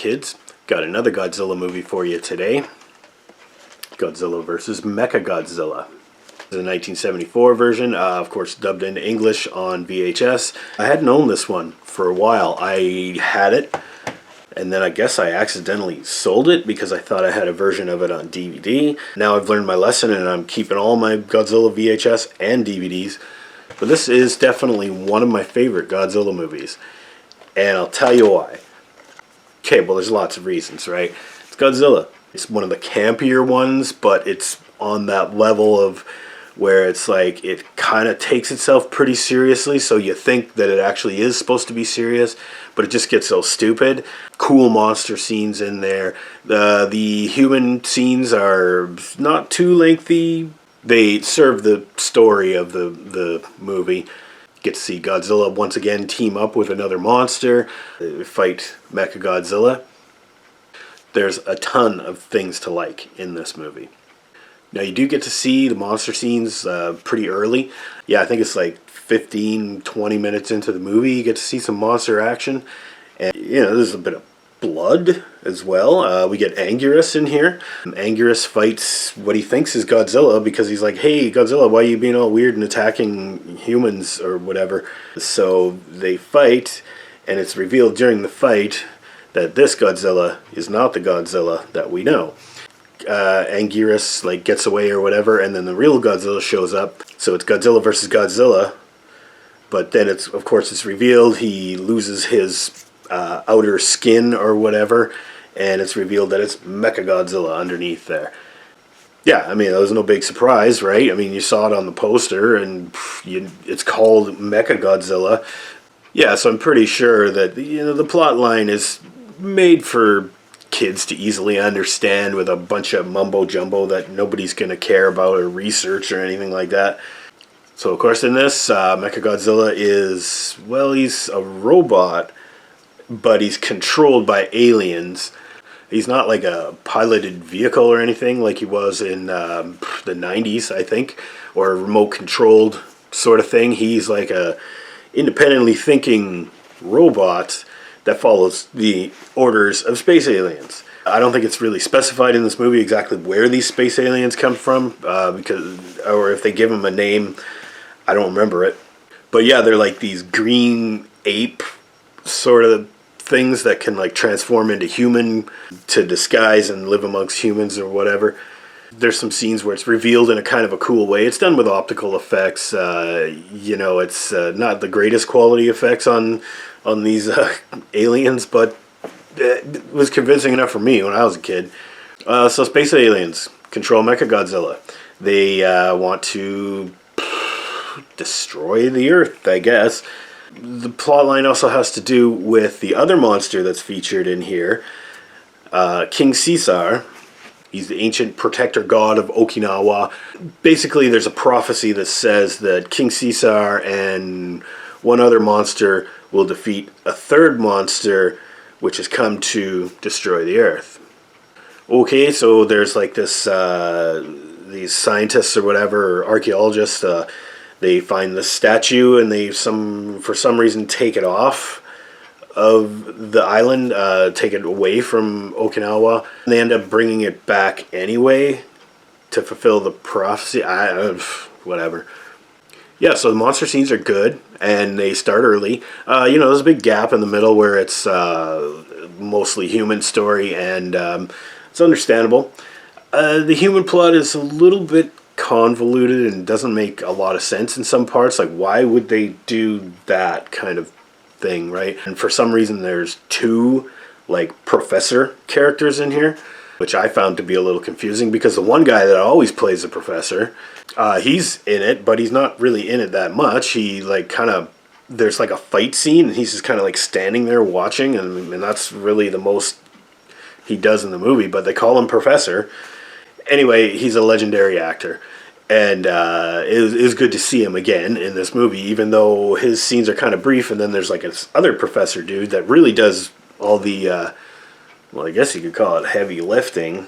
kids. Got another Godzilla movie for you today. Godzilla vs. Mechagodzilla. The 1974 version, of course dubbed into English on VHS. I hadn't owned this one for a while. I had it, and then I guess I accidentally sold it because I thought I had a version of it on DVD. Now I've learned my lesson and I'm keeping all my Godzilla VHS and DVDs. But this is definitely one of my favorite Godzilla movies. And I'll tell you why. Okay, well there's lots of reasons, right? It's Godzilla. It's one of the campier ones, but it's on that level of where it's like it kind of takes itself pretty seriously, so you think that it actually is supposed to be serious, but it just gets so stupid. Cool monster scenes in there. The human scenes are not too lengthy. They serve the story of the movie. Get to see Godzilla once again team up with another monster, fight Mechagodzilla. There's a ton of things to like in this movie. Now you do get to see the monster scenes pretty early. Yeah, I think it's like 15-20 minutes into the movie you get to see some monster action. And you know, there's a bit of blood as well. We get Anguirus in here. Anguirus fights what he thinks is Godzilla because he's like, hey Godzilla, why are you being all weird and attacking humans or whatever? So they fight, and it's revealed during the fight that this Godzilla is not the Godzilla that we know. Anguirus like gets away or whatever, and then the real Godzilla shows up. So it's Godzilla versus Godzilla, but then it's revealed he loses his outer skin or whatever, and it's revealed that it's Mechagodzilla underneath there. Yeah, I mean, that was no big surprise, right? I mean, you saw it on the poster, and it's called Mechagodzilla. Yeah, so I'm pretty sure that the plot line is made for kids to easily understand with a bunch of mumbo jumbo that nobody's going to care about or research or anything like that. So of course in this, Mechagodzilla is, well, he's a robot, but he's controlled by aliens. He's not like a piloted vehicle or anything like he was in the 90s, I think, or a remote controlled sort of thing. He's like a independently thinking robot that follows the orders of space aliens. I don't think it's really specified in this movie exactly where these space aliens come from, or if they give them a name, I don't remember it. But yeah, they're like these green ape sort of things that can like transform into human to disguise and live amongst humans or whatever. There's some scenes where it's revealed in a kind of a cool way. It's done with optical effects. It's not the greatest quality effects on these aliens, but it was convincing enough for me when I was a kid. So space aliens control Mechagodzilla. They want to destroy the Earth, I guess. The plotline also has to do with the other monster that's featured in here, King Caesar. He's the ancient protector god of Okinawa. Basically, there's a prophecy that says that King Caesar and one other monster will defeat a third monster, which has come to destroy the Earth. Okay, so there's like this, these scientists or whatever, or archaeologists, they find this statue and they for some reason take it off of the island, take it away from Okinawa. And they end up bringing it back anyway to fulfill the prophecy. Whatever. Yeah, so the monster scenes are good, and they start early. There's a big gap in the middle where it's mostly human story, and it's understandable. The human plot is a little bit convoluted and doesn't make a lot of sense in some parts. Like, why would they do that kind of thing, right? And for some reason there's two like professor characters in here, which I found to be a little confusing because the one guy that always plays the professor, he's in it, but he's not really in it that much. He like there's like a fight scene and he's just kind of like standing there watching, and that's really the most he does in the movie, but they call him Professor. Anyway, he's a legendary actor. And it was good to see him again in this movie, even though his scenes are kind of brief. And then there's like this other professor dude that really does all the, I guess you could call it heavy lifting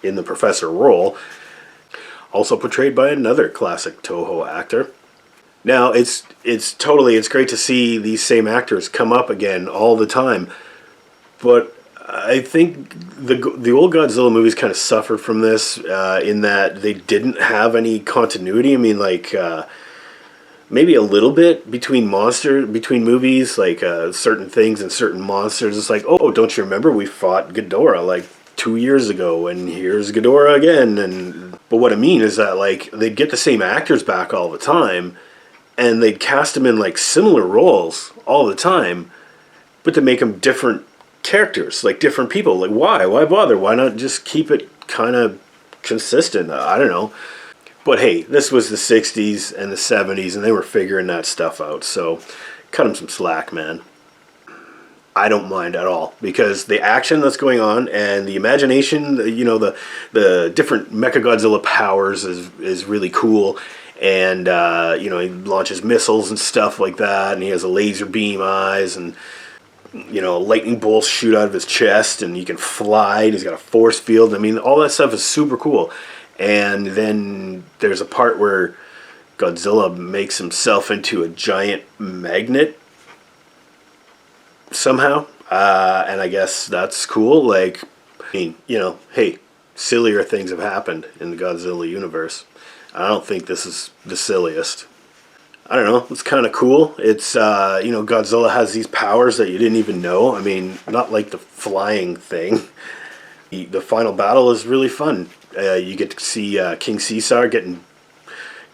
in the professor role. Also portrayed by another classic Toho actor. Now, it's great to see these same actors come up again all the time. But I think the old Godzilla movies kind of suffered from this in that they didn't have any continuity. I mean, like maybe a little bit between movies, like certain things and certain monsters. It's like, oh, don't you remember we fought Ghidorah like 2 years ago, and here's Ghidorah again. And but what I mean is that like they'd get the same actors back all the time, and they'd cast them in like similar roles all the time, but to make them different characters, like different people. Like why bother? Why not just keep it kind of consistent? I don't know. But hey, this was the 60s and the 70s, and they were figuring that stuff out, so cut them some slack, man. I don't mind at all, because the action that's going on and the imagination, you know, the different Mechagodzilla powers is really cool. And you know, he launches missiles and stuff like that, and he has a laser beam eyes, and you know, lightning bolts shoot out of his chest, and he can fly, and he's got a force field. I mean, all that stuff is super cool. And then there's a part where Godzilla makes himself into a giant magnet somehow, and I guess that's cool. Like, I mean, you know, hey, sillier things have happened in the Godzilla universe. I don't think this is the silliest. I don't know, it's kind of cool. It's, you know, Godzilla has these powers that you didn't even know. I mean, not like the flying thing. The final battle is really fun. You get to see King Caesar getting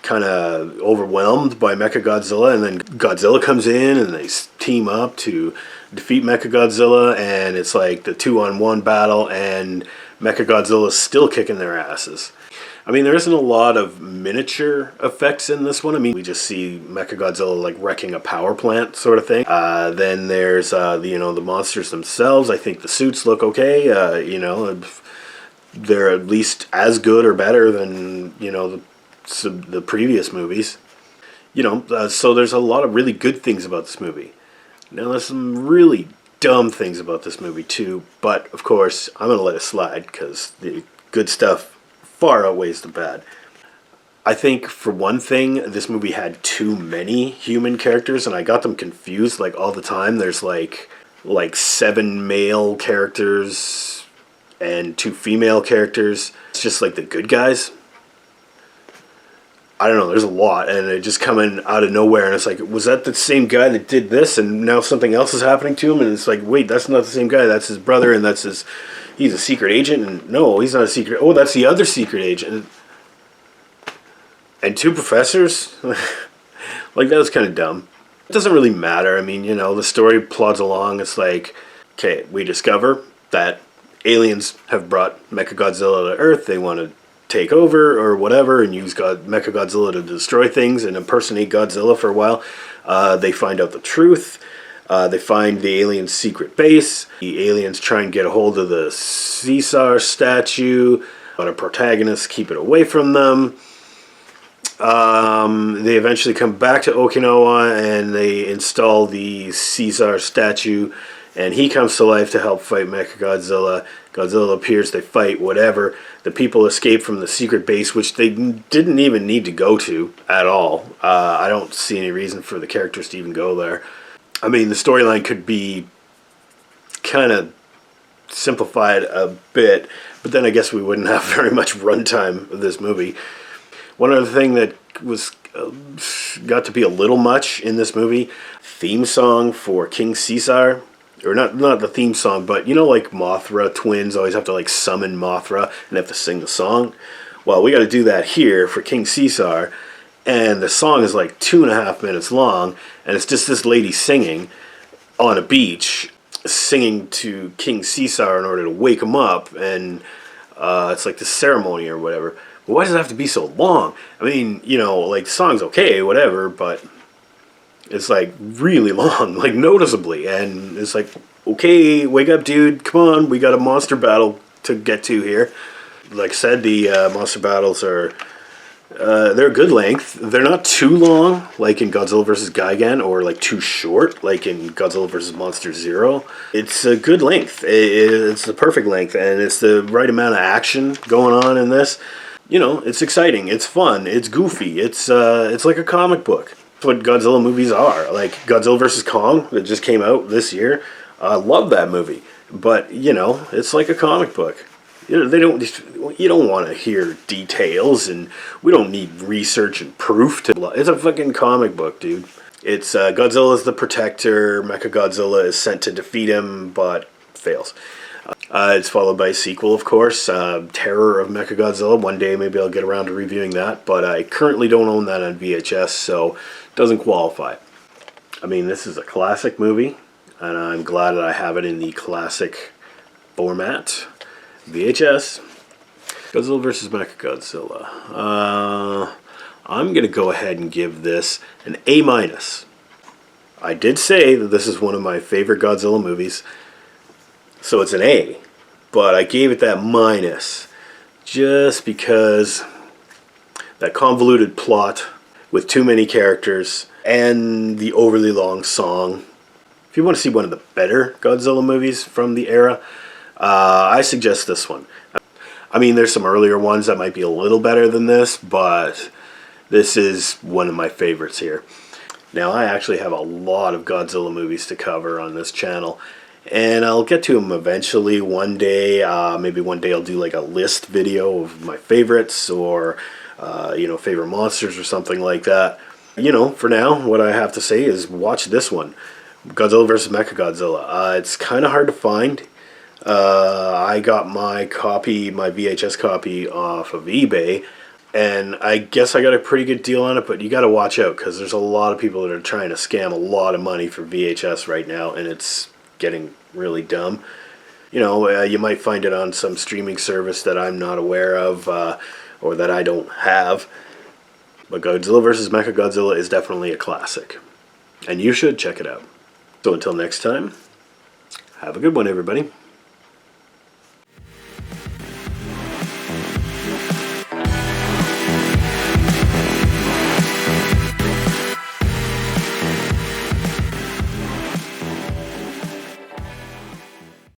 kind of overwhelmed by Mechagodzilla, and then Godzilla comes in, and they team up to defeat Mechagodzilla, and it's like the 2-on-1 battle, and Mechagodzilla's still kicking their asses. I mean, there isn't a lot of miniature effects in this one. I mean, we just see Mechagodzilla like wrecking a power plant sort of thing. Then there's you know, the monsters themselves. I think the suits look okay. You know, they're at least as good or better than, you know, the previous movies. You know, so there's a lot of really good things about this movie. Now there's some really dumb things about this movie too, but of course I'm gonna let it slide because the good stuff far outweighs the bad. I think, for one thing, this movie had too many human characters, and I got them confused like all the time. There's like 7 male characters and 2 female characters. It's just like the good guys. I don't know, there's a lot, and it just coming out of nowhere, and it's like, was that the same guy that did this, and now something else is happening to him, and it's like, wait, that's not the same guy, that's his brother, and he's a secret agent, and no, he's not a secret, oh, that's the other secret agent. And 2 professors? Like, that was kind of dumb. It doesn't really matter. I mean, you know, the story plods along. It's like, okay, we discover that aliens have brought Mechagodzilla to Earth. They want to take over or whatever and use Mechagodzilla to destroy things and impersonate Godzilla for a while. They find out the truth. They find the aliens' secret base. The aliens try and get a hold of the Caesar statue, but our protagonists keep it away from them. They eventually come back to Okinawa and they install the Caesar statue, and he comes to life to help fight Mechagodzilla. Godzilla appears, they fight, whatever. The people escape from the secret base, which they didn't even need to go to at all. I don't see any reason for the characters to even go there. I mean, the storyline could be kind of simplified a bit, but then I guess we wouldn't have very much runtime of this movie. One other thing that was got to be a little much in this movie, theme song for King Caesar. Or not the theme song, but you know, like Mothra twins always have to like summon Mothra and have to sing the song. Well, we got to do that here for King Caesar, and the song is like 2.5 minutes long, and it's just this lady singing on a beach, singing to King Caesar in order to wake him up, and it's like the ceremony or whatever. But why does it have to be so long? I mean, you know, like the song's okay, whatever, but it's like really long, like noticeably, and it's like, okay, wake up, dude, come on, we got a monster battle to get to here. Like I said, the monster battles are, they're a good length. They're not too long, like in Godzilla vs. Gigan, or like too short, like in Godzilla vs. Monster Zero. It's a good length. It's the perfect length, and it's the right amount of action going on in this. You know, it's exciting, it's fun, it's goofy, it's like a comic book. That's what Godzilla movies are. Like Godzilla vs. Kong that just came out this year. I love that movie. But, you know, it's like a comic book. You know, you don't want to hear details, and we don't need research and proof to. It's a fucking comic book, dude. It's Godzilla's the protector. Mechagodzilla is sent to defeat him, but fails. It's followed by a sequel, of course, Terror of Mechagodzilla. One day maybe I'll get around to reviewing that, but I currently don't own that on VHS, so it doesn't qualify. I mean, this is a classic movie, and I'm glad that I have it in the classic format. VHS. Godzilla vs. Mechagodzilla. I'm going to go ahead and give this an A-. I did say that this is one of my favorite Godzilla movies, so it's an A. But I gave it that minus just because that convoluted plot with too many characters and the overly long song. If you want to see one of the better Godzilla movies from the era, I suggest this one. I mean, there's some earlier ones that might be a little better than this, but this is one of my favorites here. Now, I actually have a lot of Godzilla movies to cover on this channel, and I'll get to them eventually one day. Maybe one day I'll do like a list video of my favorites, or favorite monsters or something like that. You know, for now, what I have to say is watch this one, Godzilla vs. Mechagodzilla. It's kind of hard to find. I got my VHS copy off of eBay, and I guess I got a pretty good deal on it, but you got to watch out because there's a lot of people that are trying to scam a lot of money for VHS right now, and it's getting really dumb. You know, you might find it on some streaming service that I'm not aware of, or that I don't have. But Godzilla vs. Mechagodzilla is definitely a classic, and you should check it out. So until next time, have a good one, everybody.